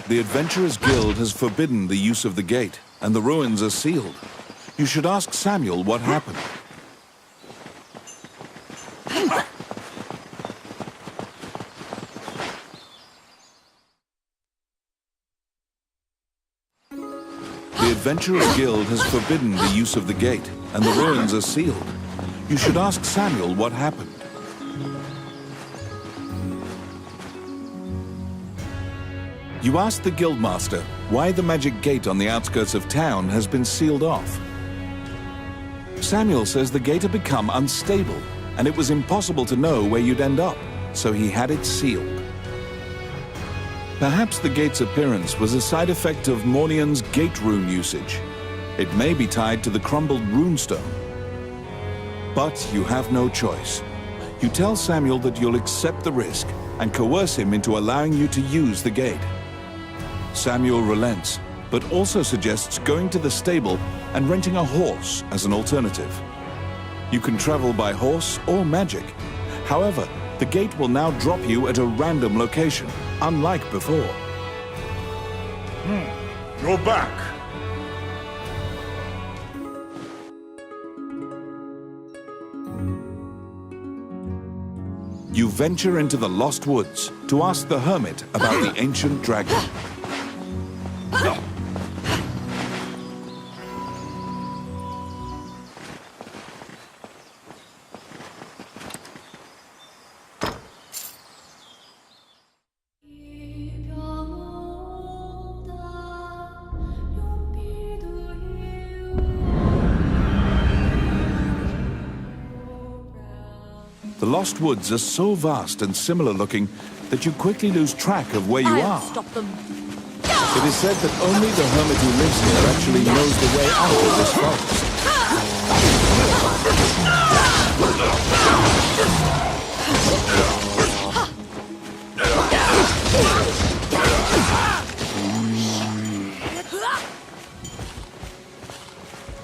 The Adventurers Guild has forbidden the use of the gate, and the ruins are sealed. You should ask Samuel what happened. The Adventurers Guild has forbidden the use of the gate, and the ruins are sealed. You should ask Samuel what happened. You ask the Guildmaster why the magic gate on the outskirts of town has been sealed off. Samuel says the gate had become unstable, and it was impossible to know where you'd end up, so he had it sealed. Perhaps the gate's appearance was a side effect of Mornian's gate rune usage. It may be tied to the crumbled runestone. But you have no choice. You tell Samuel that you'll accept the risk and coerce him into allowing you to use the gate. Samuel relents, but also suggests going to the stable and renting a horse as an alternative. You can travel by horse or magic. However, the gate will now drop you at a random location, unlike before. You're back. You venture into the Lost Woods to ask the hermit about the ancient dragon. The Lost Woods are so vast and similar looking that you quickly lose track of where you are. Stop them. It is said that only the hermit who lives here actually knows the way out of this forest.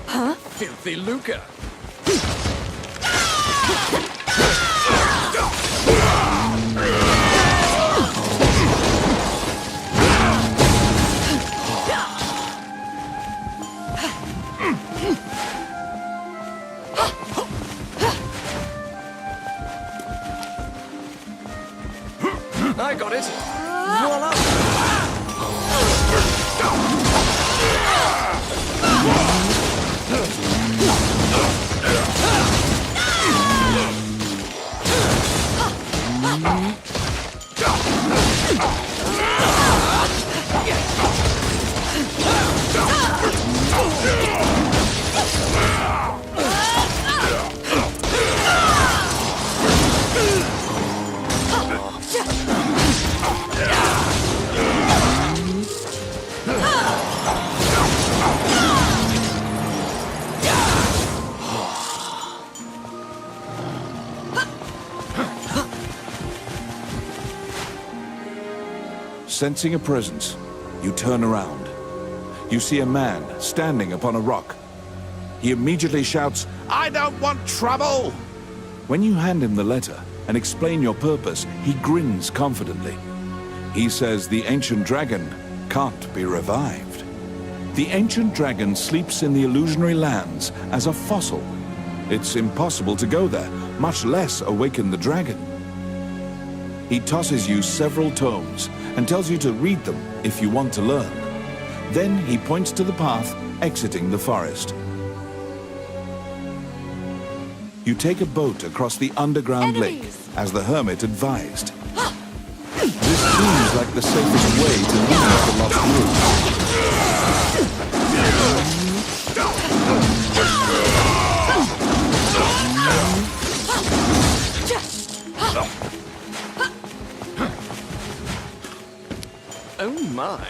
Huh? Filthy lucre. I got it. Voila! Sensing a presence, you turn around. You see a man standing upon a rock. He immediately shouts, "I don't want trouble!" When you hand him the letter and explain your purpose, he grins confidently. He says the ancient dragon can't be revived. The ancient dragon sleeps in the illusionary lands as a fossil. It's impossible to go there, much less awaken the dragon. He tosses you several tomes and tells you to read them if you want to learn. Then he points to the path exiting the forest. You take a boat across the underground lake, as the hermit advised. This seems like the safest way to leave the Lost Woods. Oh my.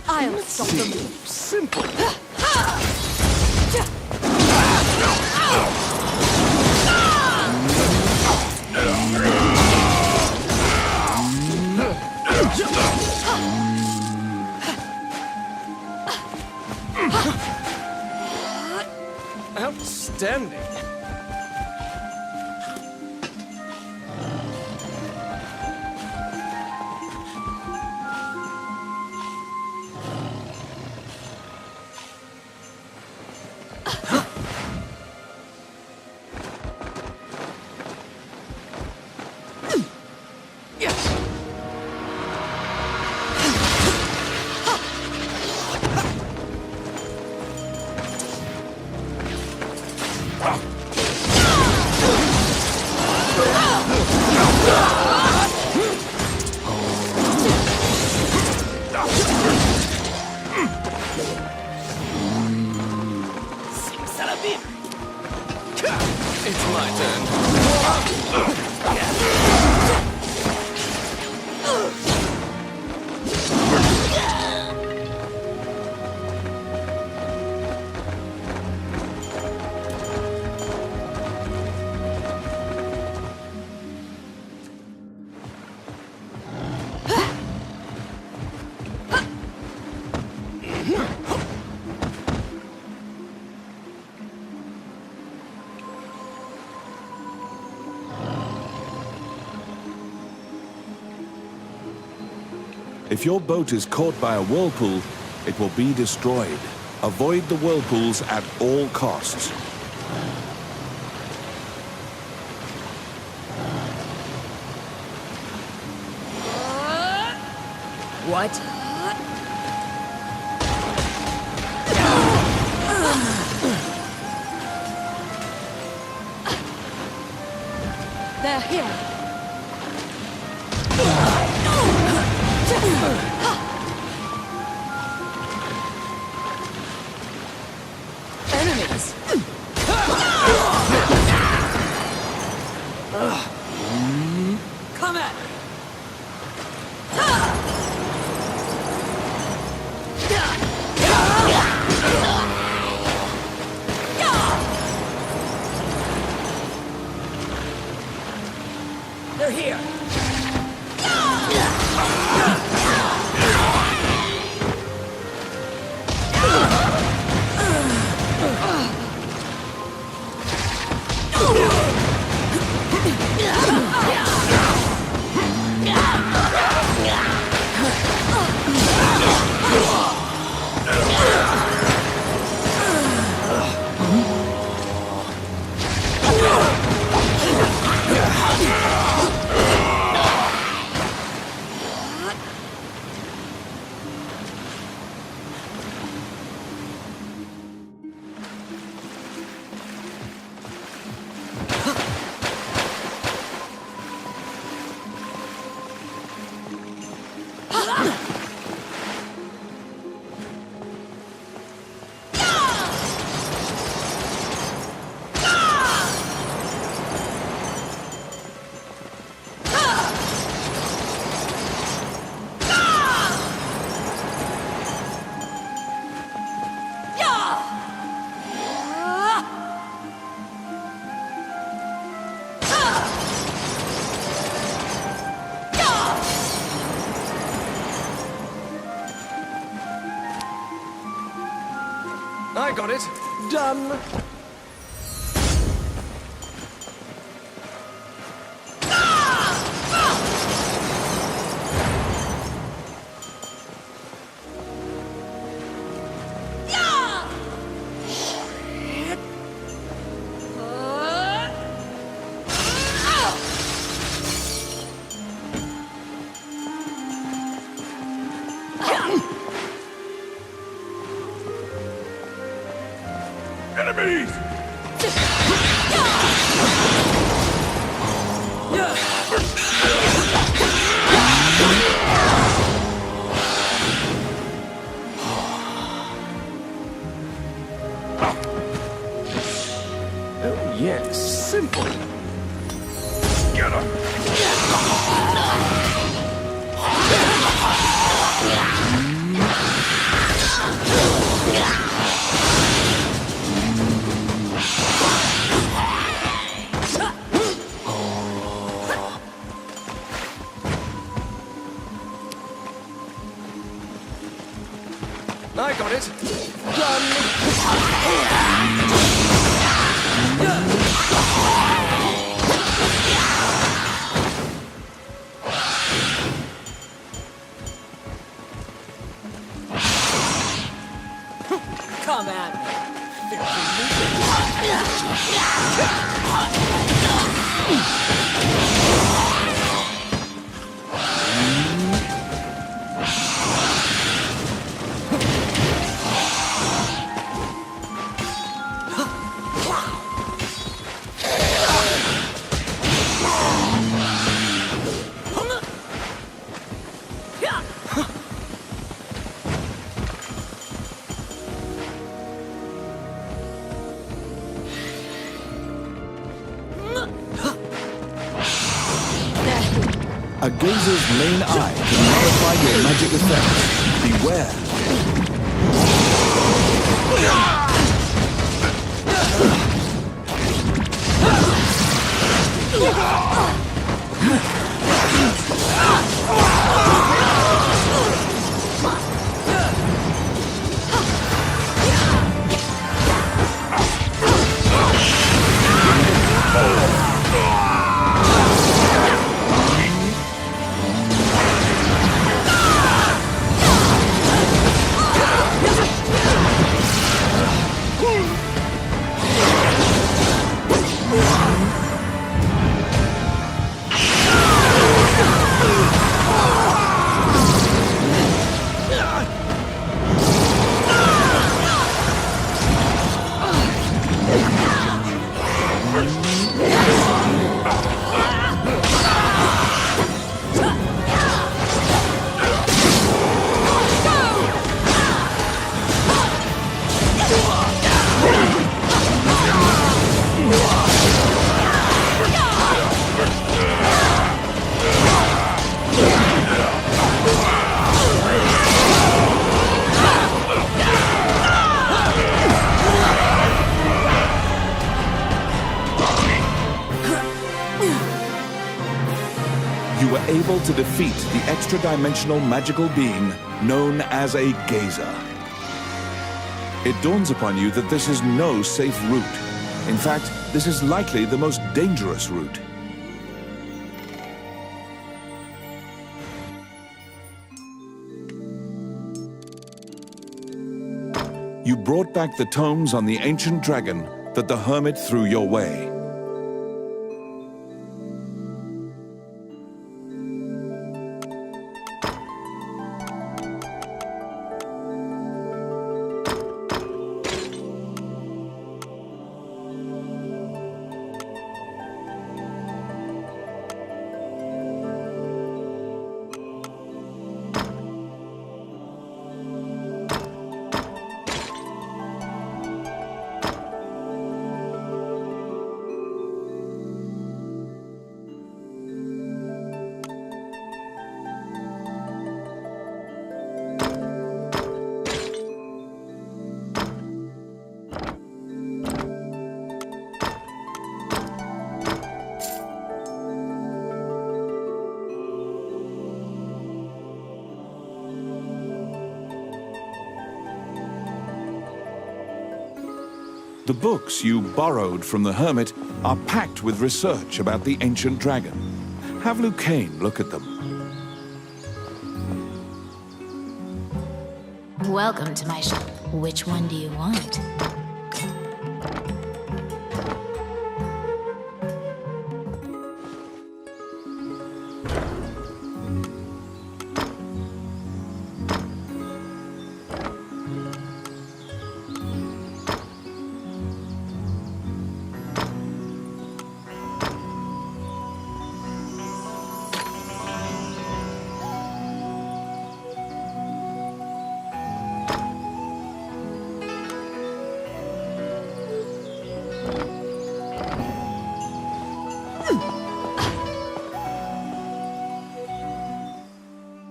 I'll stop them. Simple. pretending. It's my turn. If your boat is caught by a whirlpool, it will be destroyed. Avoid the whirlpools at all costs. What? They're here. Enemies. Come at me. They're here. I got it. Done. Enemies! Oh, yes. Simple. Get him! I got it. Done. Come at me. A gazer's main eye can nullify your magic effects. Beware. You were able to defeat the extra-dimensional magical being known as a gazer. It dawns upon you that this is no safe route. In fact, this is likely the most dangerous route. You brought back the tomes on the ancient dragon that the hermit threw your way. The books you borrowed from the hermit are packed with research about the ancient dragon. Have Lucane look at them. Welcome to my shop. Which one do you want?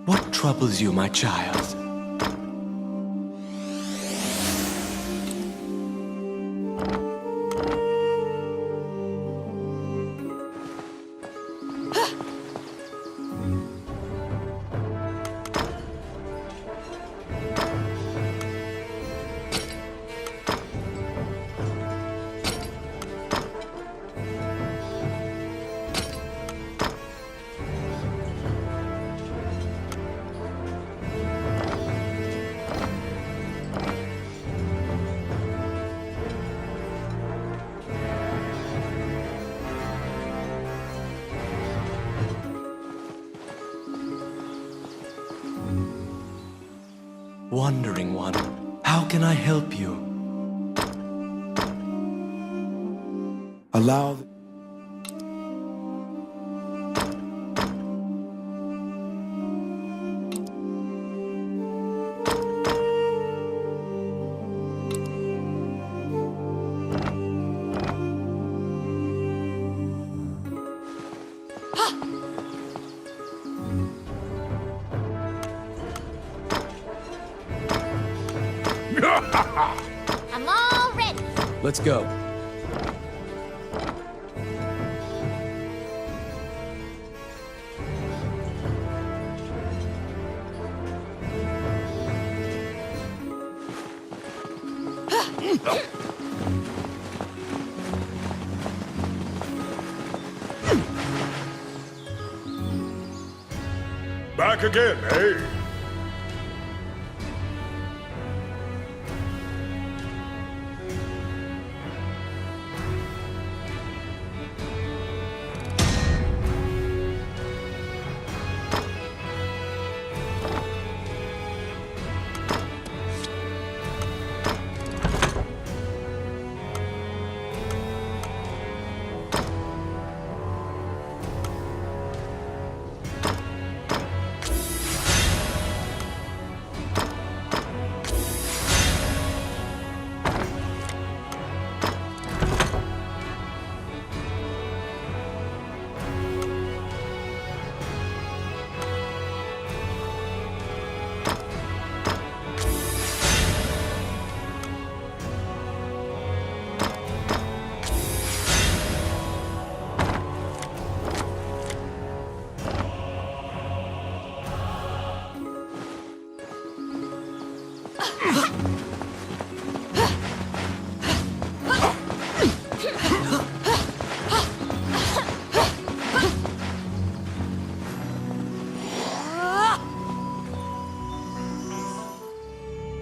What troubles you, my child? Wandering One, how can I help you? Allow... I'm all ready. Let's go. Back again, eh?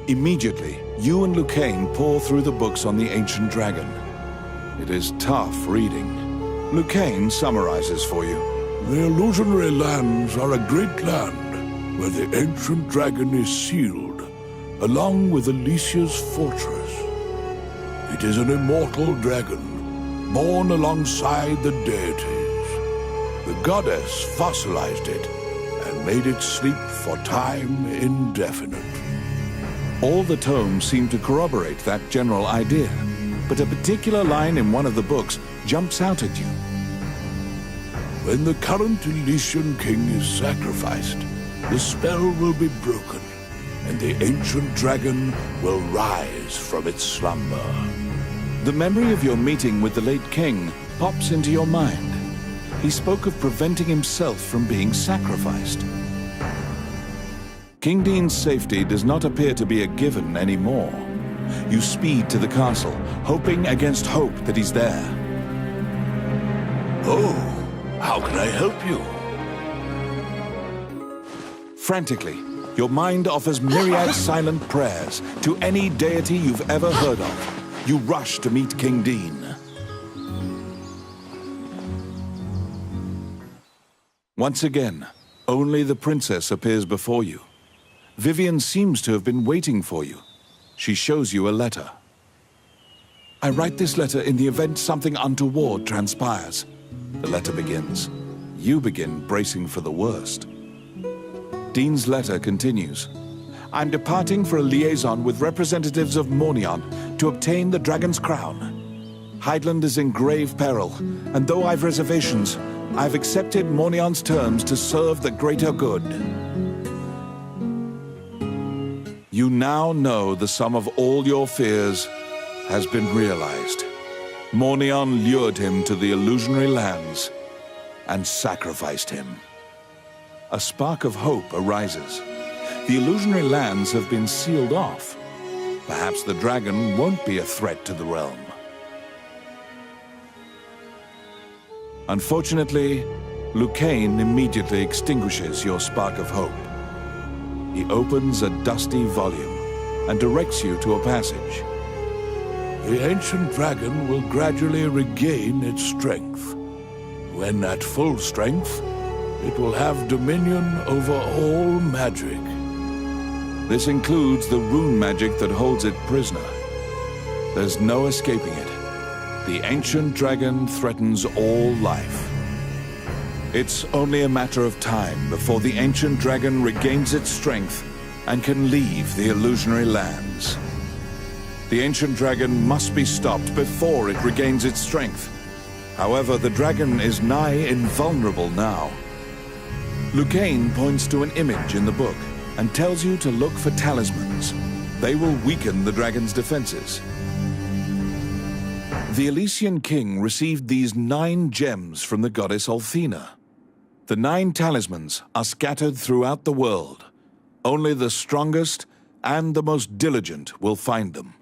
Immediately, you and Lucane pour through the books on the ancient dragon. It is tough reading. Lucane summarizes for you. The illusionary lands are a great land where the ancient dragon is sealed, along with Alicia's fortress. It is an immortal dragon, born alongside the deities. The goddess fossilized it and made it sleep for time indefinite. All the tomes seem to corroborate that general idea, but a particular line in one of the books jumps out at you. When the current Elysian king is sacrificed, the spell will be broken, and the ancient dragon will rise from its slumber. The memory of your meeting with the late king pops into your mind. He spoke of preventing himself from being sacrificed. King Dean's safety does not appear to be a given anymore. You speed to the castle, hoping against hope that he's there. Oh, how can I help you? Frantically, your mind offers myriad silent prayers to any deity you've ever heard of. You rush to meet King Dean. Once again, only the princess appears before you. Vivian seems to have been waiting for you. She shows you a letter. I write this letter in the event something untoward transpires. The letter begins. You begin bracing for the worst. Dean's letter continues. I'm departing for a liaison with representatives of Mornion to obtain the Dragon's Crown. Hydeland is in grave peril, and though I've reservations, I've accepted Mornion's terms to serve the greater good. You now know the sum of all your fears has been realized. Mornion lured him to the illusionary lands and sacrificed him. A spark of hope arises. The illusionary lands have been sealed off. Perhaps the dragon won't be a threat to the realm. Unfortunately, Lucane immediately extinguishes your spark of hope. He opens a dusty volume and directs you to a passage. The ancient dragon will gradually regain its strength. When at full strength, it will have dominion over all magic. This includes the rune magic that holds it prisoner. There's no escaping it. The ancient dragon threatens all life. It's only a matter of time before the ancient dragon regains its strength and can leave the illusionary lands. The ancient dragon must be stopped before it regains its strength. However, the dragon is nigh invulnerable now. Lucane points to an image in the book and tells you to look for talismans. They will weaken the dragon's defenses. The Elysian king received these 9 gems from the goddess Althena. The 9 talismans are scattered throughout the world. Only the strongest and the most diligent will find them.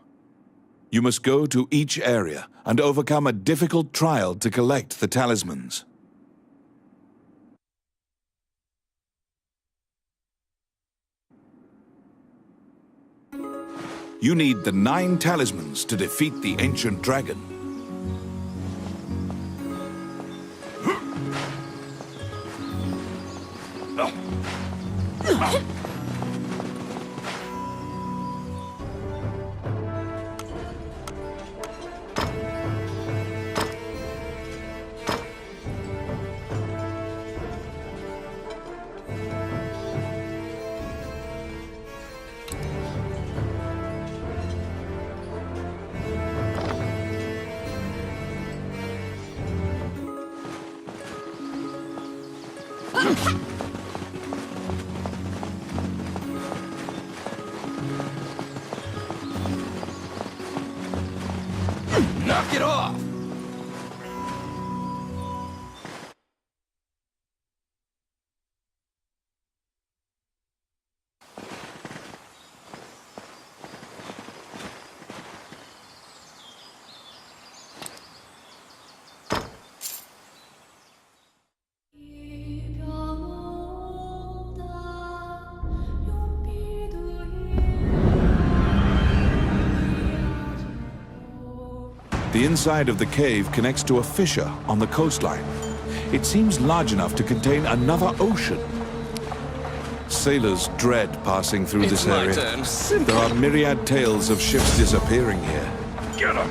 You must go to each area and overcome a difficult trial to collect the talismans. You need the 9 talismans to defeat the ancient dragon. Knock it off! The inside of the cave connects to a fissure on the coastline. It seems large enough to contain another ocean. Sailors dread passing through this area. There are myriad tales of ships disappearing here. Get him!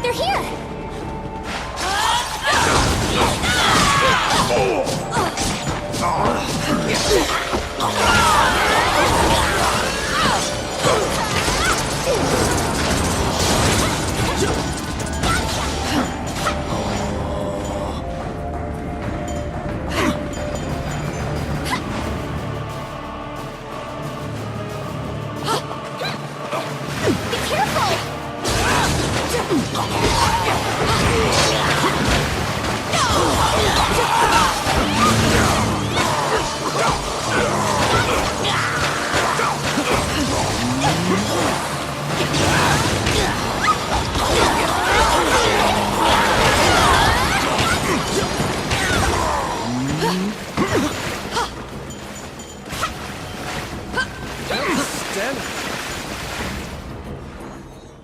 They're here!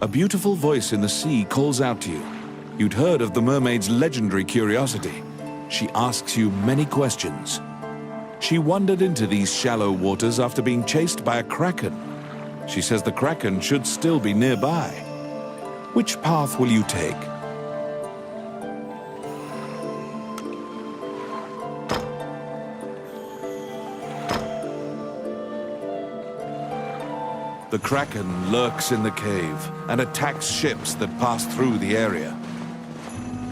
A beautiful voice in the sea calls out to you. You'd heard of the mermaid's legendary curiosity. She asks you many questions. She wandered into these shallow waters after being chased by a kraken. She says the kraken should still be nearby. Which path will you take? The kraken lurks in the cave and attacks ships that pass through the area.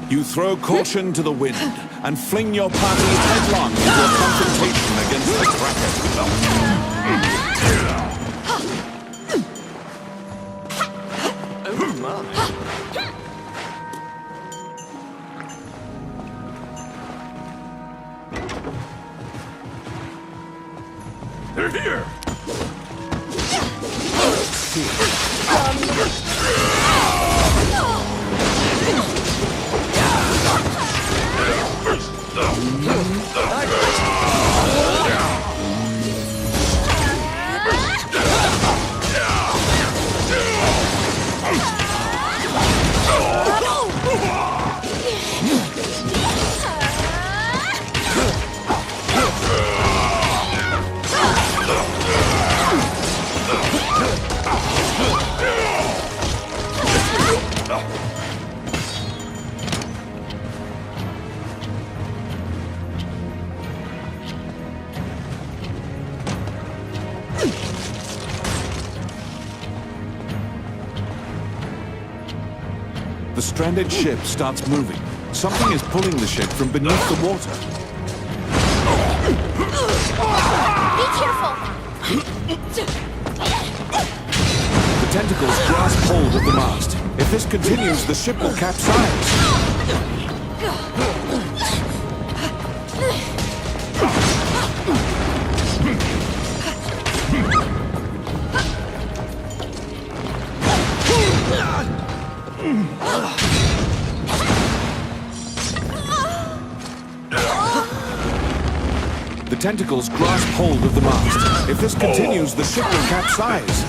You throw caution to the wind and fling your party headlong into a confrontation against the kraken. Oh my. They're here! The stranded ship starts moving. Something is pulling the ship from beneath the water. Be careful! The tentacles grasp hold of the mast. If this continues, the ship will capsize. The tentacles grasp hold of the mast. If this continues, the ship will capsize.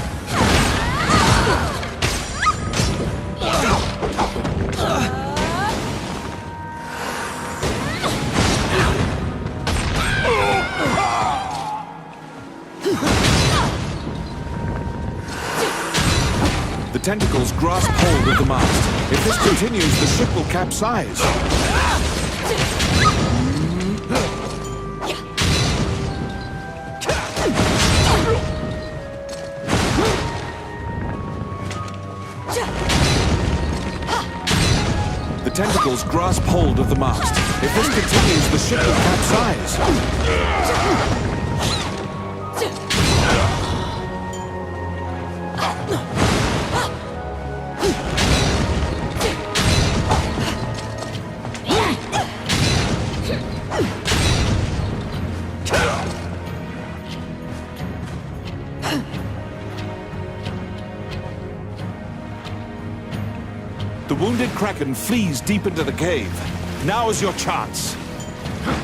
The tentacles grasp hold of the mast. If this continues, the ship will capsize. The tentacles grasp hold of the mast. If this continues, the ship will capsize. The wounded Kraken flees deep into the cave. Now is your chance.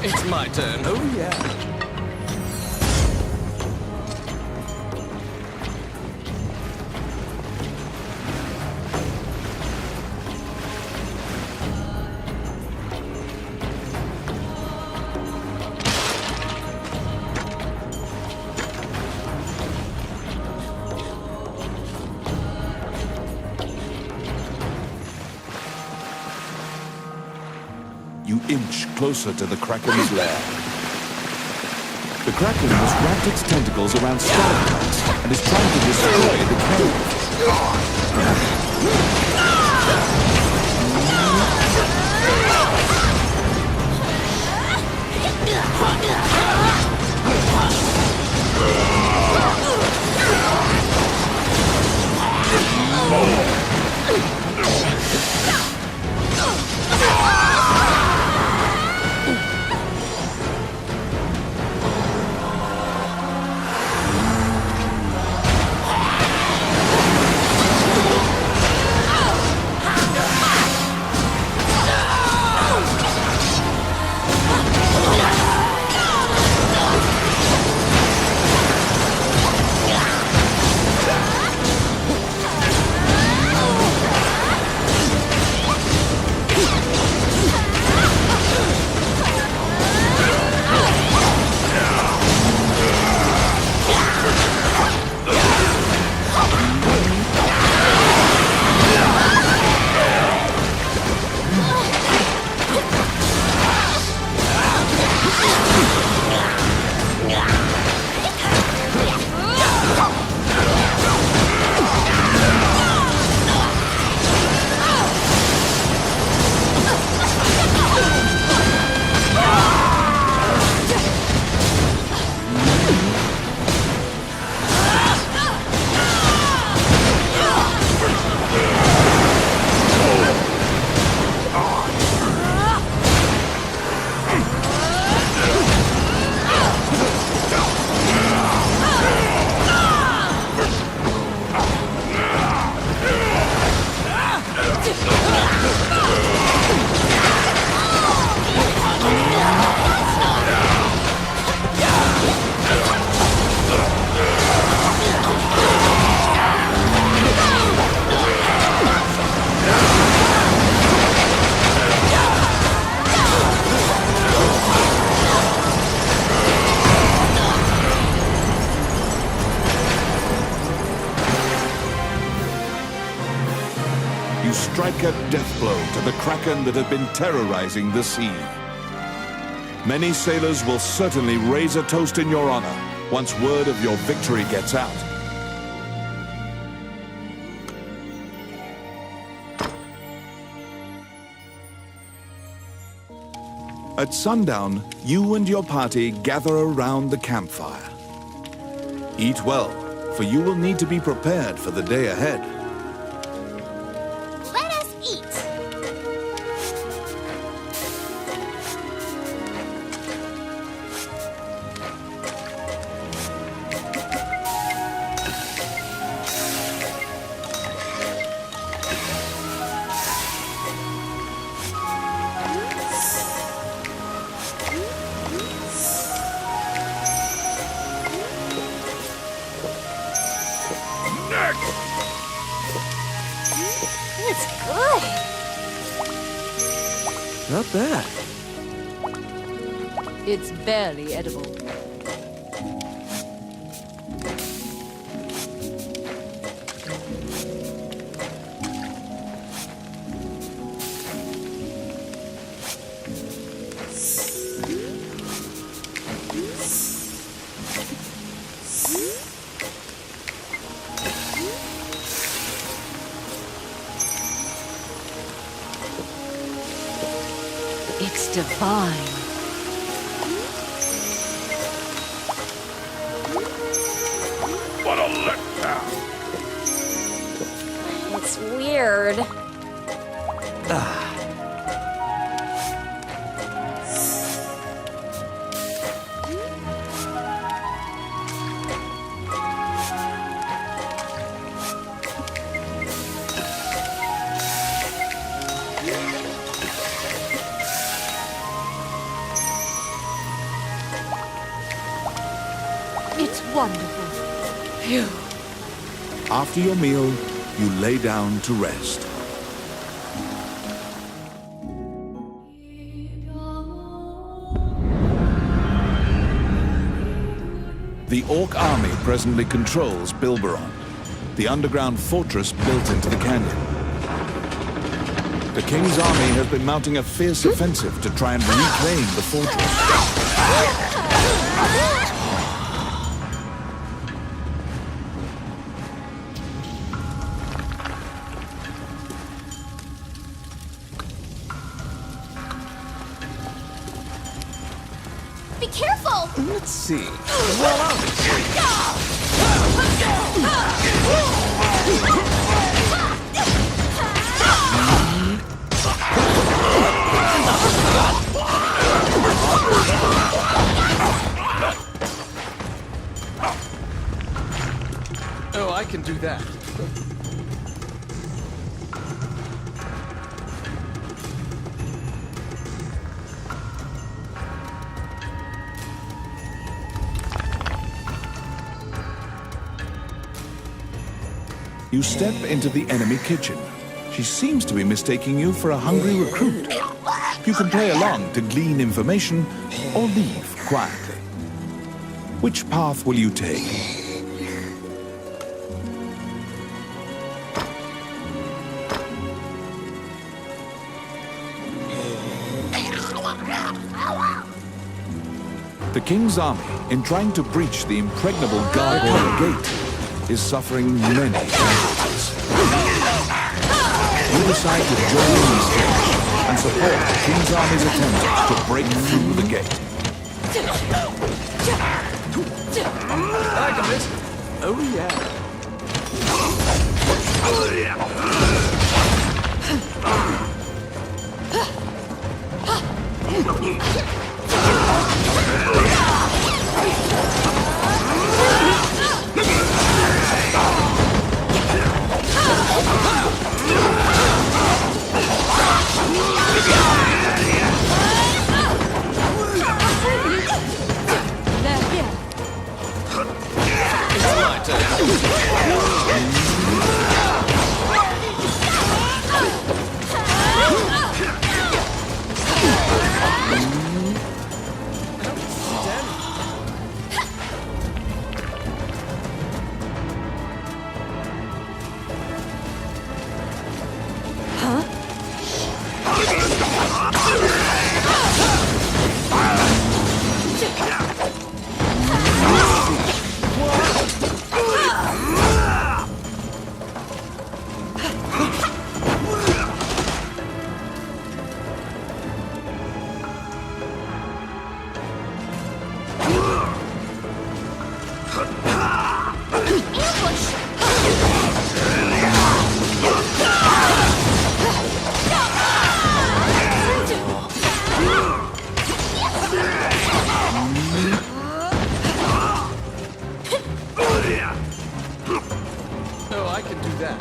It's my turn. Oh, yeah. You inch closer to the Kraken's lair. The Kraken has wrapped its tentacles around stalactites and is trying to destroy the strike a death blow to the Kraken that had been terrorizing the sea. Many sailors will certainly raise a toast in your honor once word of your victory gets out. At sundown, you and your party gather around the campfire. Eat well, for you will need to be prepared for the day ahead. Let us eat. It's good. Not bad. It's barely edible. It's divine. What a letdown! It's weird. It's wonderful. Phew. After your meal, you lay down to rest. The Orc army presently controls Bilberon, the underground fortress built into the canyon. The King's army has been mounting a fierce offensive to try and reclaim the fortress. Be careful! Let's see. Oh, I can do that. You step into the enemy kitchen. She seems to be mistaking you for a hungry recruit. You can play along to glean information or leave quietly. Which path will you take? The King's army, in trying to breach the impregnable gargoyle gate, is suffering many casualties. You decide to join in the skirmish and support the King's army's attempt to break through the gate. I got it. Oh, yeah. There, here. It's my turn. I can do that.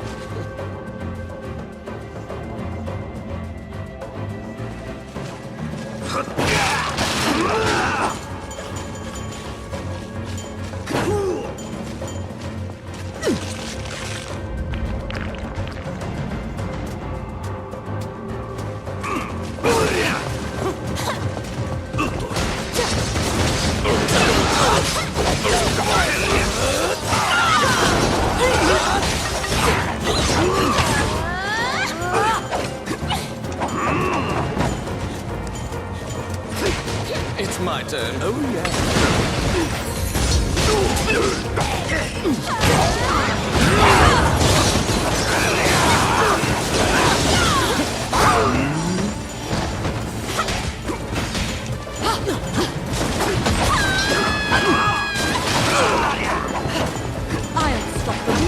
It's my turn. Oh, yeah. I'll stop them.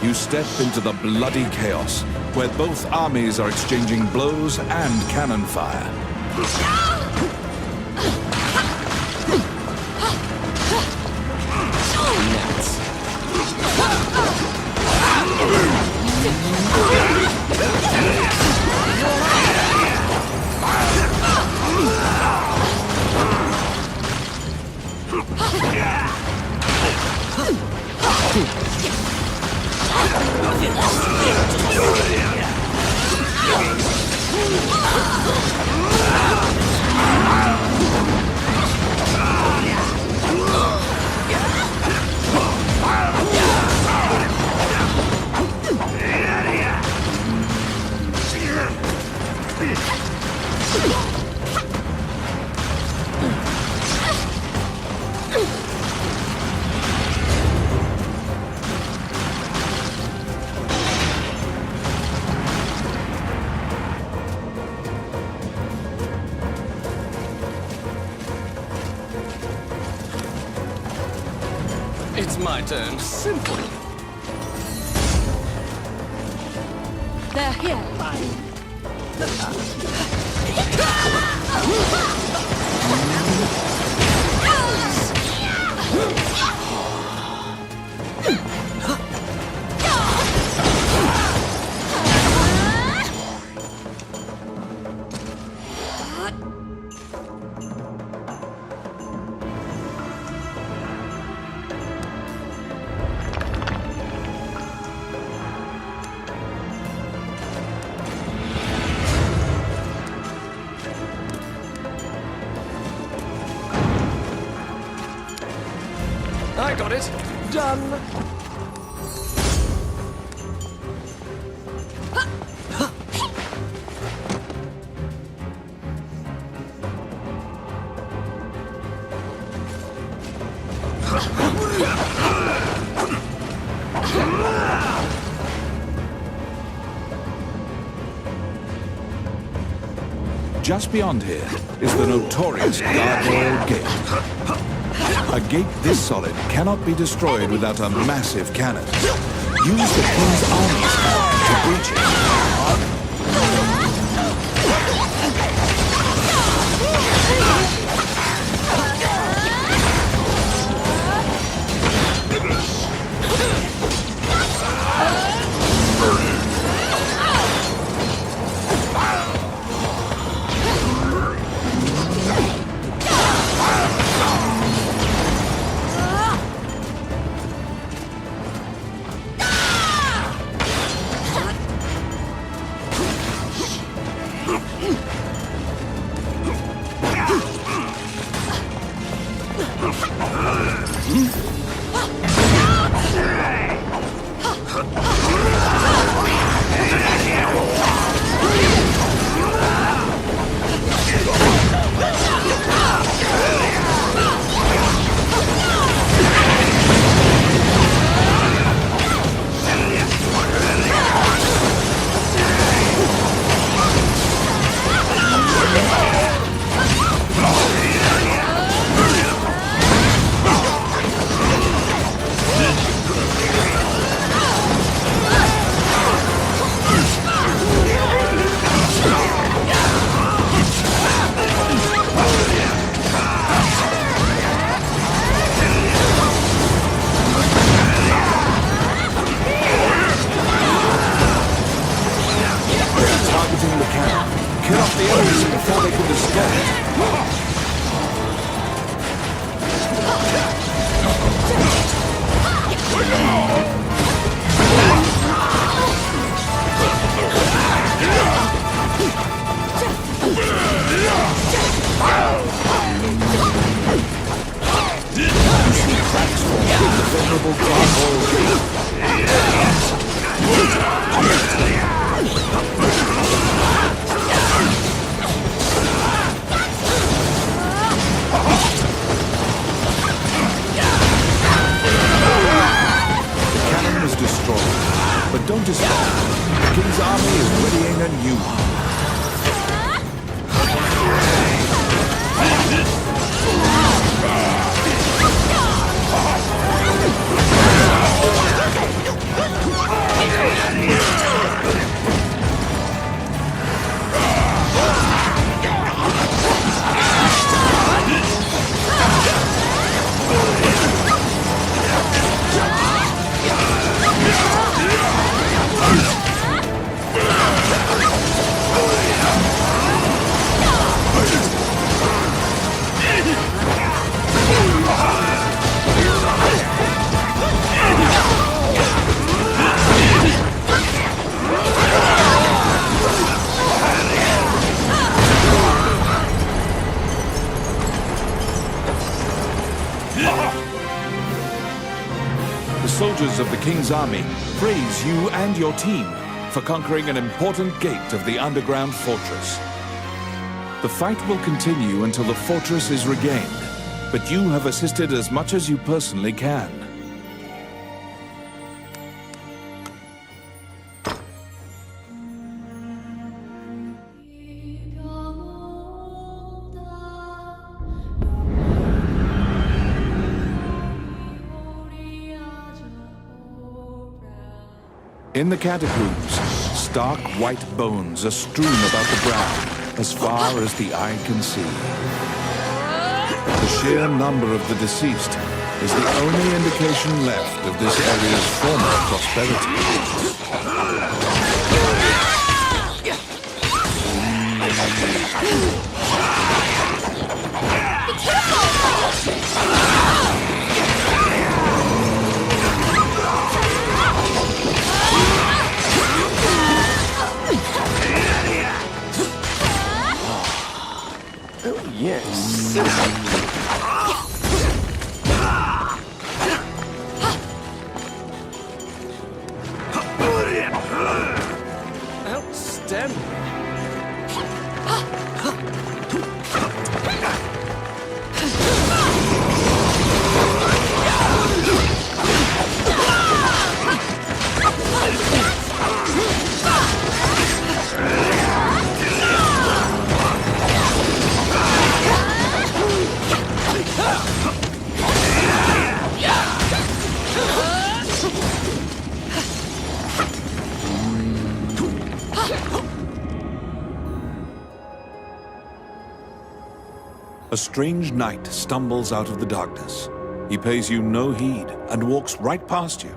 You step into the bloody chaos, where both armies are exchanging blows and cannon fire. It's my turn. Simple. They're here. I got it. Done. Just beyond here is the notorious Gargoyle Gate. A gate this solid cannot be destroyed without a massive cannon. Use the King's army's cannon to breach it. they can destroy it. Cracks form in the venerable charcoal tree. Destroyed. But don't despair. The king's army is readying a new one. The soldiers of the king's army praise you and your team for conquering an important gate of the underground fortress. The fight will continue until the fortress is regained, but you have assisted as much as you personally can. In the catacombs, stark white bones are strewn about the ground as far as the eye can see. The sheer number of the deceased is the only indication left of this area's former prosperity. Yes. Outstanding. A strange knight stumbles out of the darkness. He pays you no heed and walks right past you.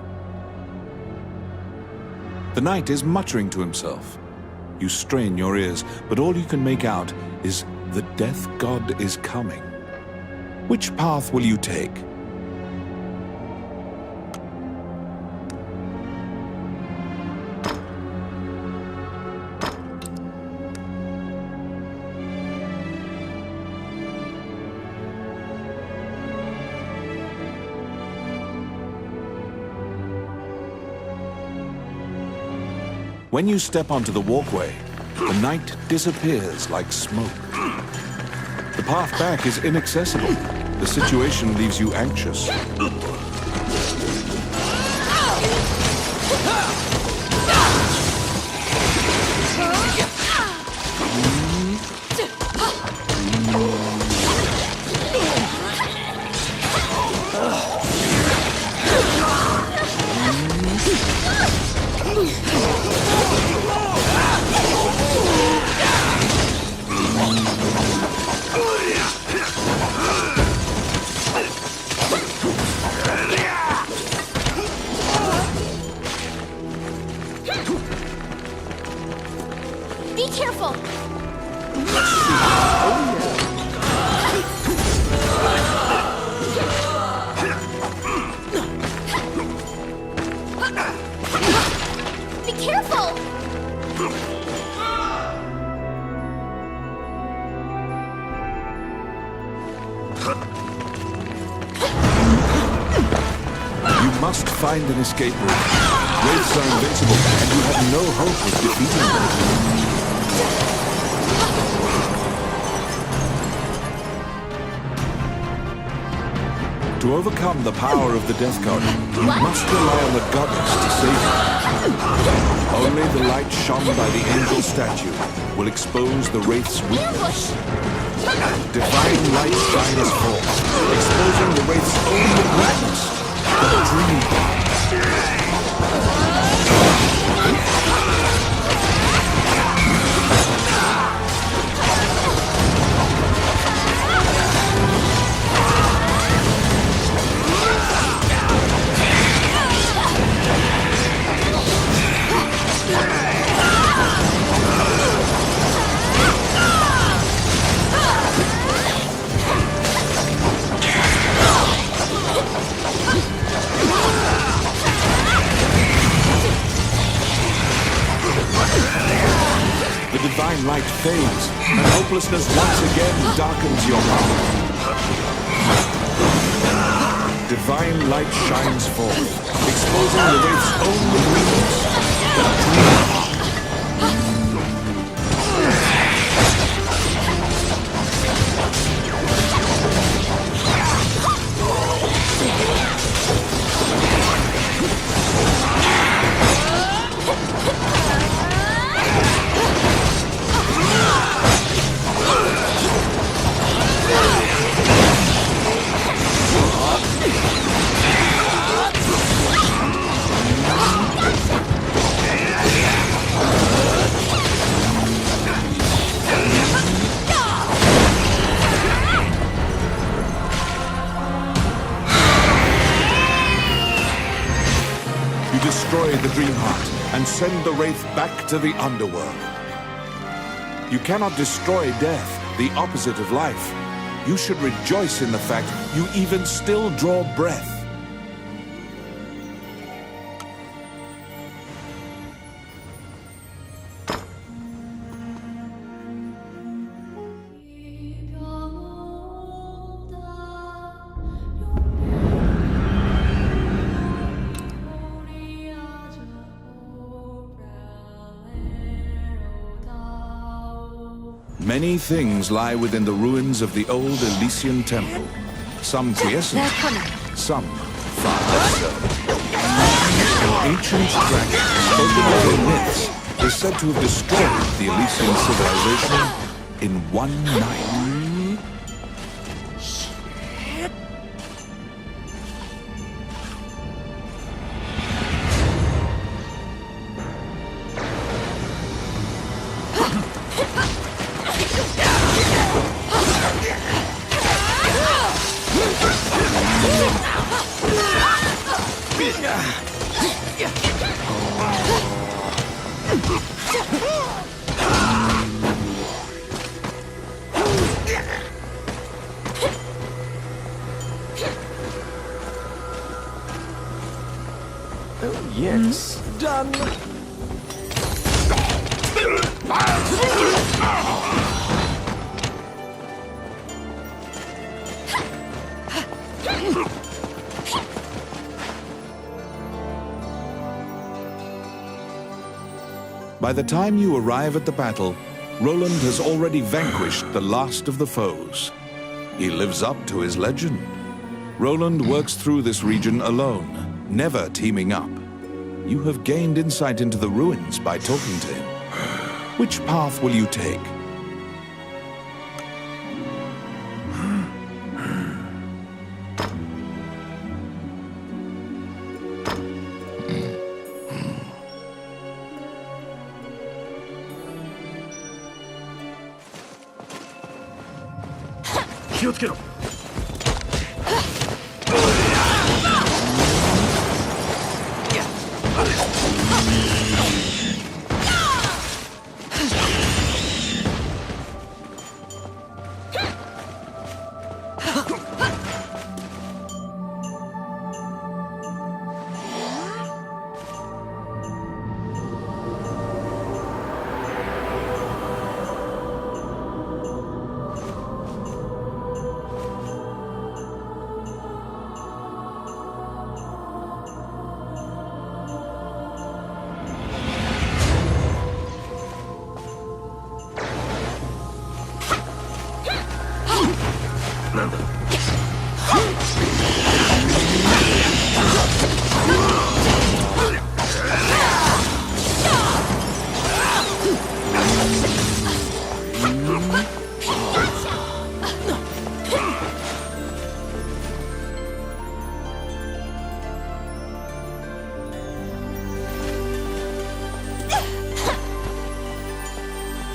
The knight is muttering to himself. You strain your ears, but all you can make out is the death god is coming. Which path will you take? When you step onto the walkway, the night disappears like smoke. The path back is inaccessible. The situation leaves you anxious. Be careful! Be careful! You must find an escape route. Wraiths are invincible, and you have no hope of defeating them. To overcome the power of the Death God, you must rely on the goddess to save you. Only the light shone by the angel statue will expose the Wraith's weakness. Divine light shines forth, exposing the Wraith's only weakness, the dream God. The divine light fades, and hopelessness once again darkens your heart. Divine light shines forth, exposing the Wraith's only weakness, the dream God. Destroy the Dream Heart and send the Wraith back to the underworld. You cannot destroy death, the opposite of life. You should rejoice in the fact you even still draw breath. Many things lie within the ruins of the old Elysian temple. Some quiescent, They're coming. some far less so. An ancient dragon, spoken of in myths, is said to have destroyed the Elysian civilization in one night. Oh, yes. Done. By the time you arrive at the battle, Roland has already vanquished the last of the foes. He lives up to his legend. Roland works through this region alone, never teaming up. You have gained insight into the ruins by talking to him. Which path will you take?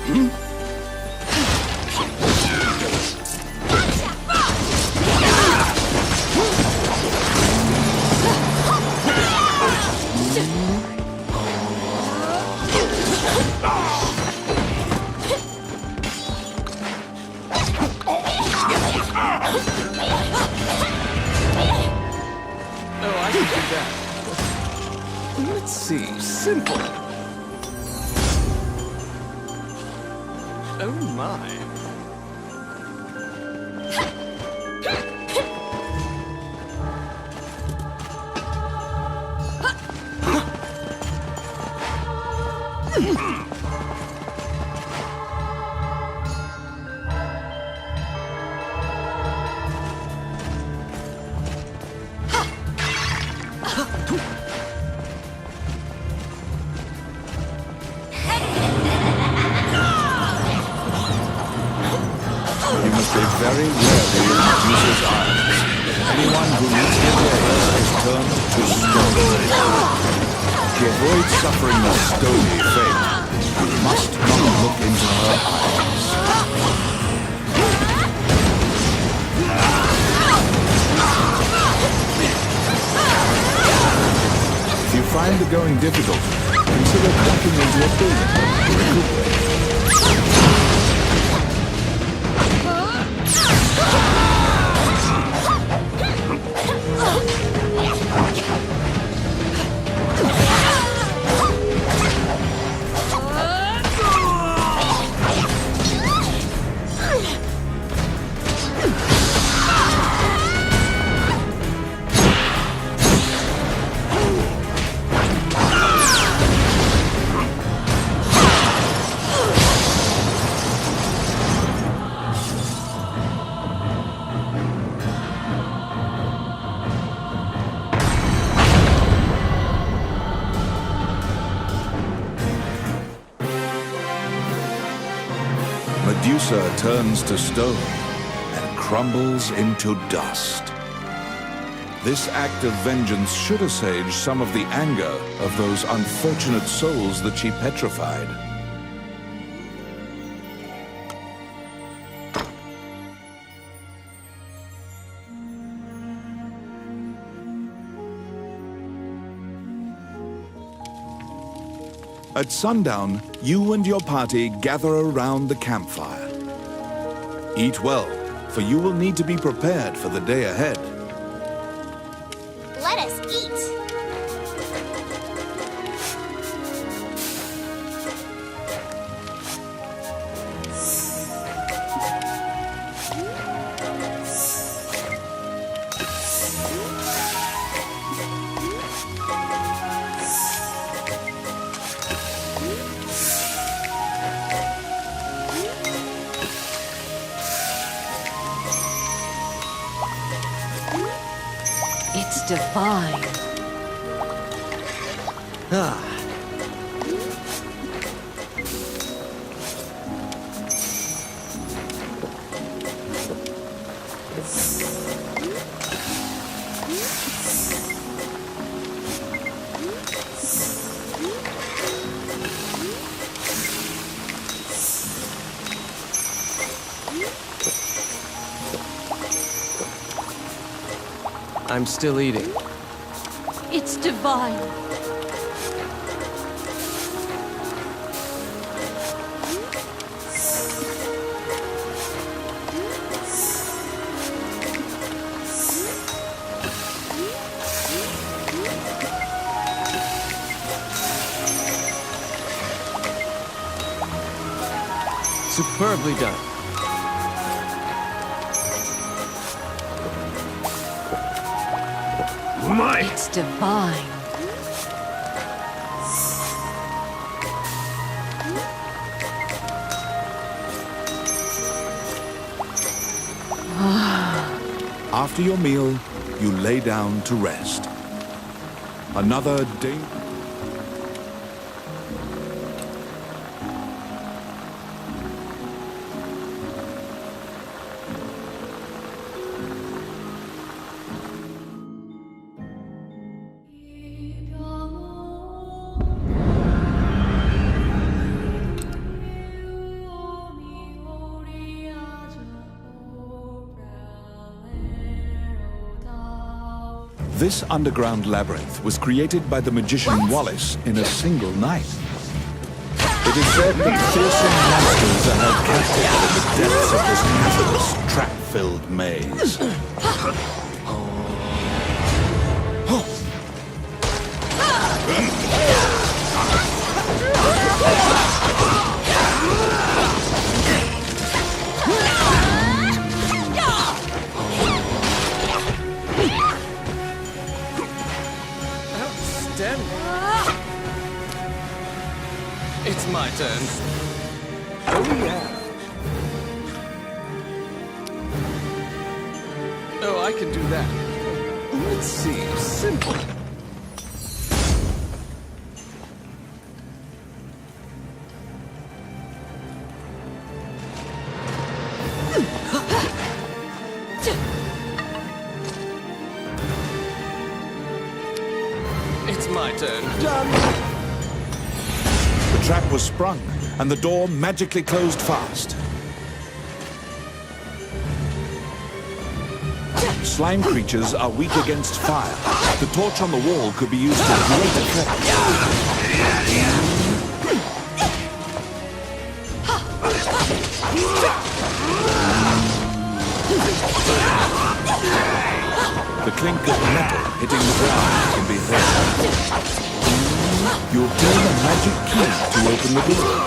Oh, I can do that. Let's see. Simple. Oh my. You must be very wary of Medusa's eyes. Anyone who meets her gaze is turned to stone. To avoid suffering a stony fate, you must not look into her eyes. If you find the going difficult, consider ducking into a building to recuperate. Medusa turns to stone and crumbles into dust. This act of vengeance should assuage some of the anger of those unfortunate souls that she petrified. At sundown, you and your party gather around the campfire. Eat well, for you will need to be prepared for the day ahead. Let us eat. It's divine. Ah. I'm still eating. It's divine. Superbly done. It's divine. After your meal, you lay down to rest. Another day. This underground labyrinth was created by the magician Wallace in a single night. It is said that fearsome monsters are held captive in the depths of this hazardous, trap-filled maze. It's my turn. Oh, yeah. Oh, I can do that. Let's see. Simple. It's my turn. Done. The trap was sprung, and the door magically closed fast. Slime creatures are weak against fire. The torch on the wall could be used to great effect. The clink of metal hitting the ground can be heard. You obtain a magic key to open the door.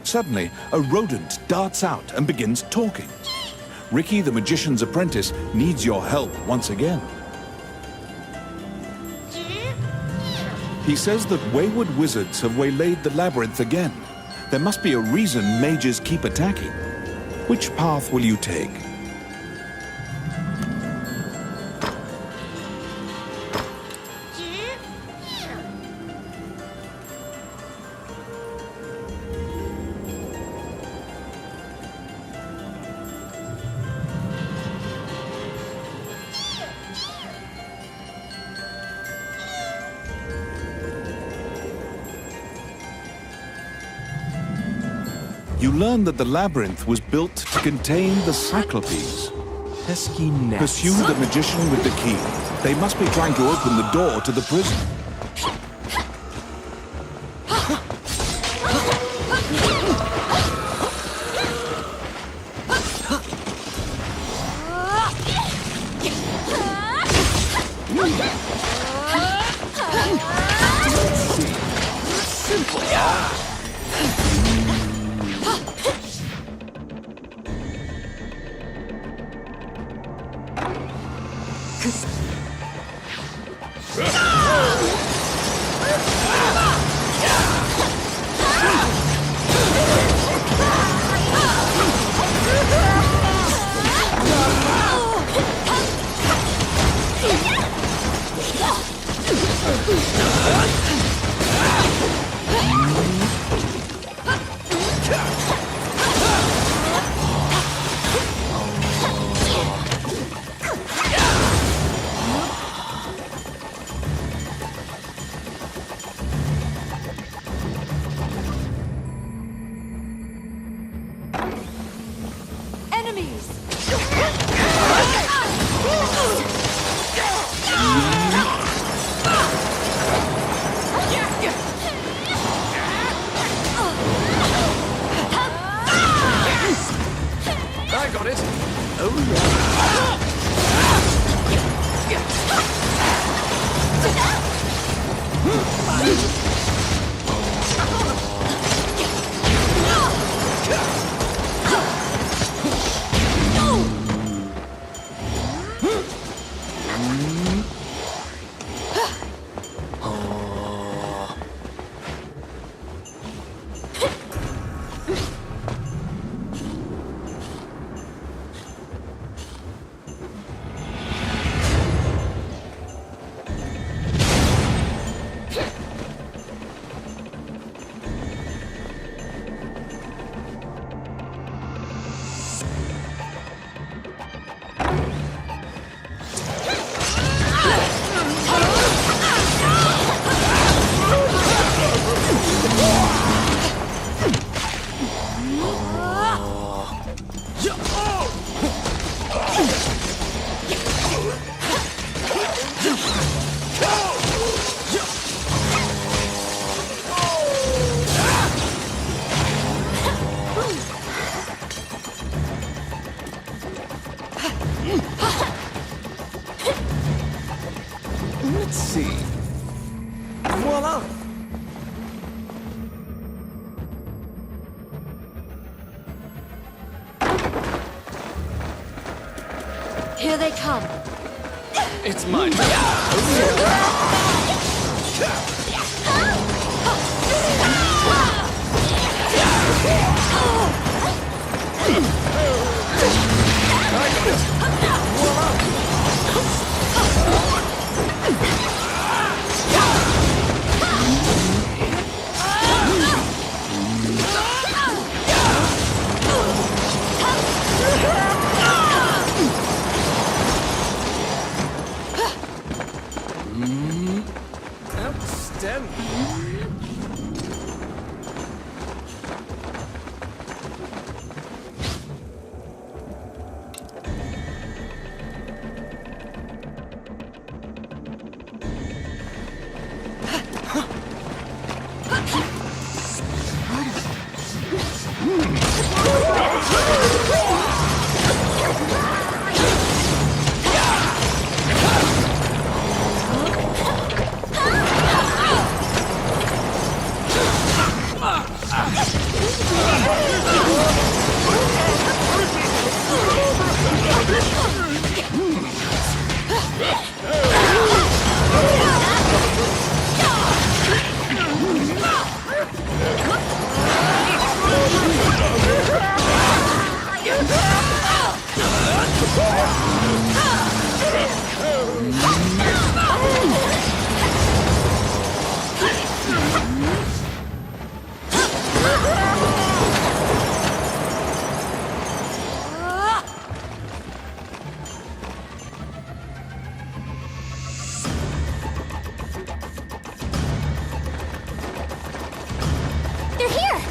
Suddenly, a rodent darts out and begins talking. Ricky, the magician's apprentice, needs your help once again. He says that wayward wizards have waylaid the labyrinth again. There must be a reason mages keep attacking. Which path will you take? You learn that the labyrinth was built to contain the Cyclopes. Pesky gnats. Pursue the magician with the key. They must be trying to open the door to the prison. I got it. Oh, yeah. Let's see. Voila! Here they come. It's my turn. They're here!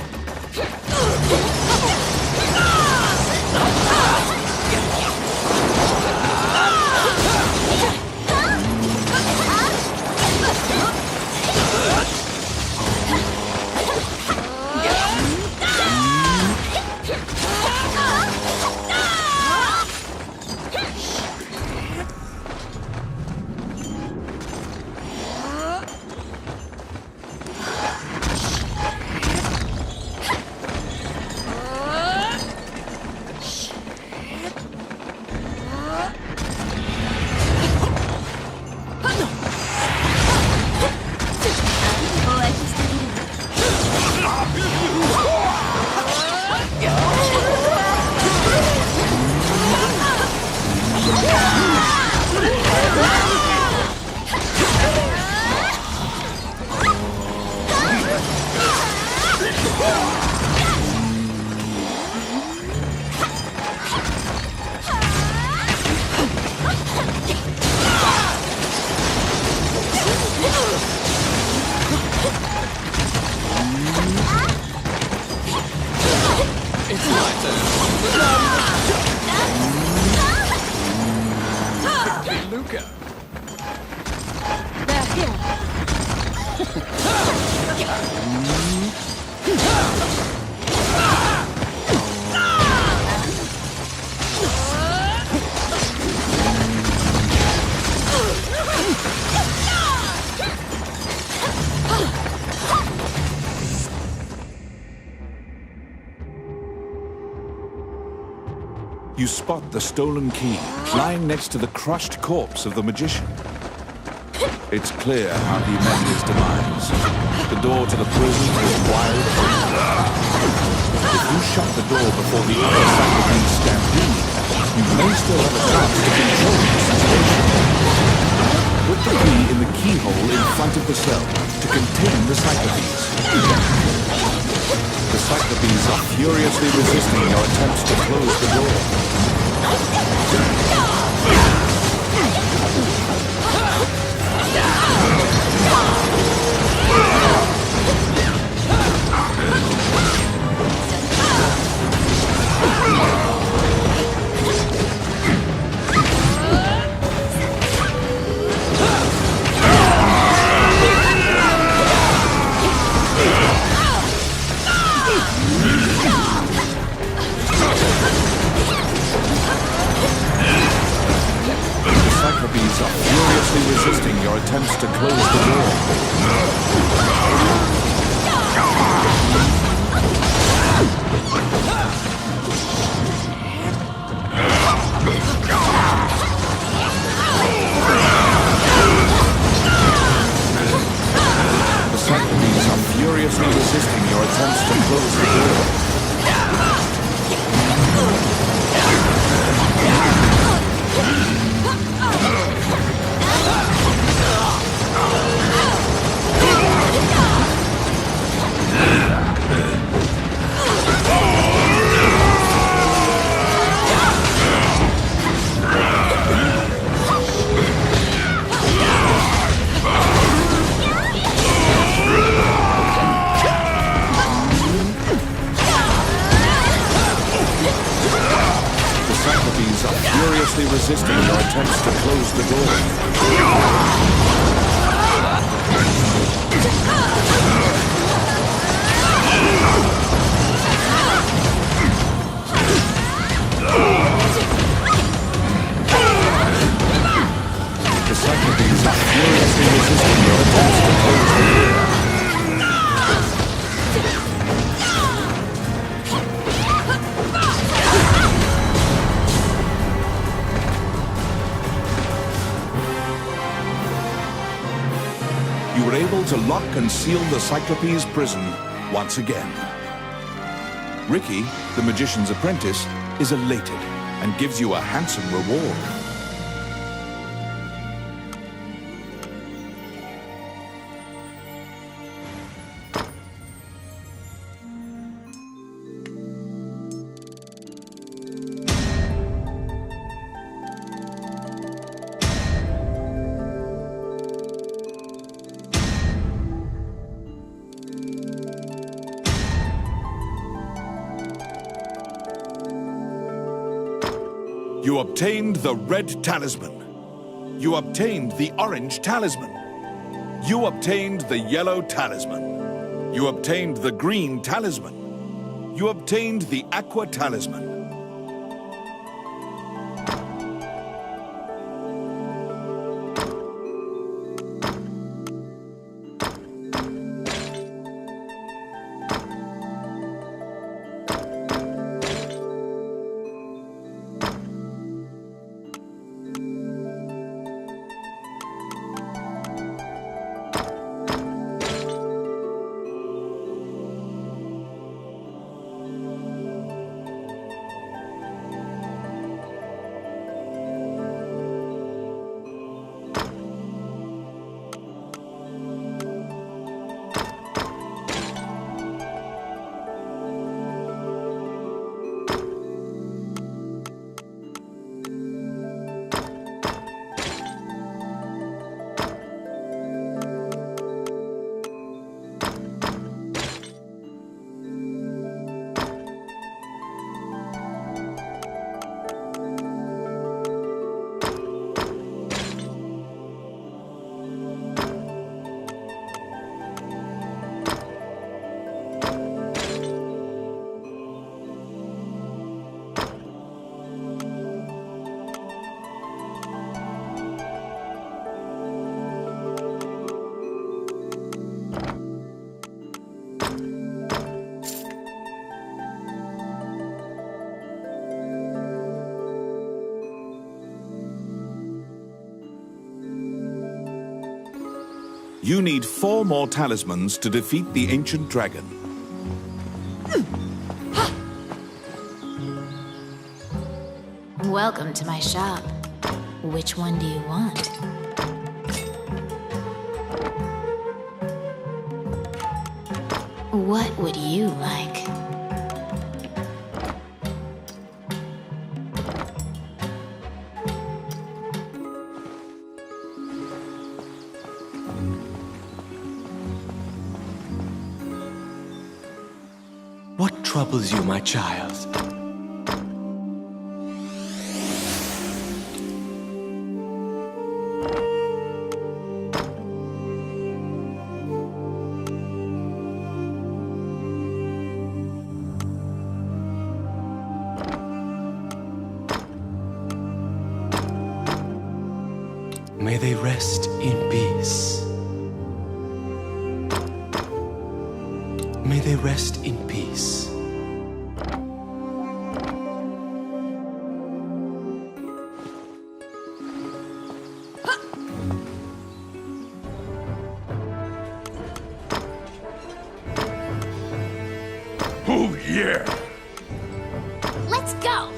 They're here. You spot the stolen key lying next to the crushed corpse of the magician. It's clear how he met his demise. The door to the prison is wide open. If you shut the door before the other Cyclopeans stampede, you may still have a chance to control the situation. Put the key in the keyhole in front of the cell to contain the Cyclopeans. The Cyclopeans are furiously resisting your attempts to close the door. Cyclopeans are furiously furiously resisting your attempts to close the door. The Cyclopes are furiously resisting your attempts to close the door. The Cyclopes are furiously resisting your attempts to close the door. The Cyclopes are furiously resisting your attempts to close the door. You were able to lock and seal the Cyclopes prison once again. Ricky, the magician's apprentice, is elated and gives you a handsome reward. You obtained the red talisman. You obtained the orange talisman. You obtained the yellow talisman. You obtained the green talisman. You obtained the aqua talisman. You need 4 more talismans to defeat the ancient dragon. Welcome to my shop. Which one do you want? What would you like? What troubles you, my child? May they rest in peace. May they rest in peace. Oh, yeah! Let's go!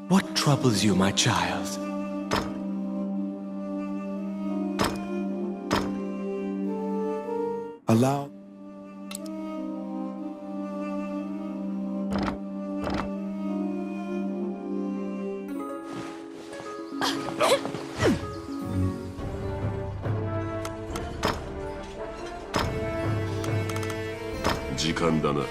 What troubles you, my child? Allow...時間だな。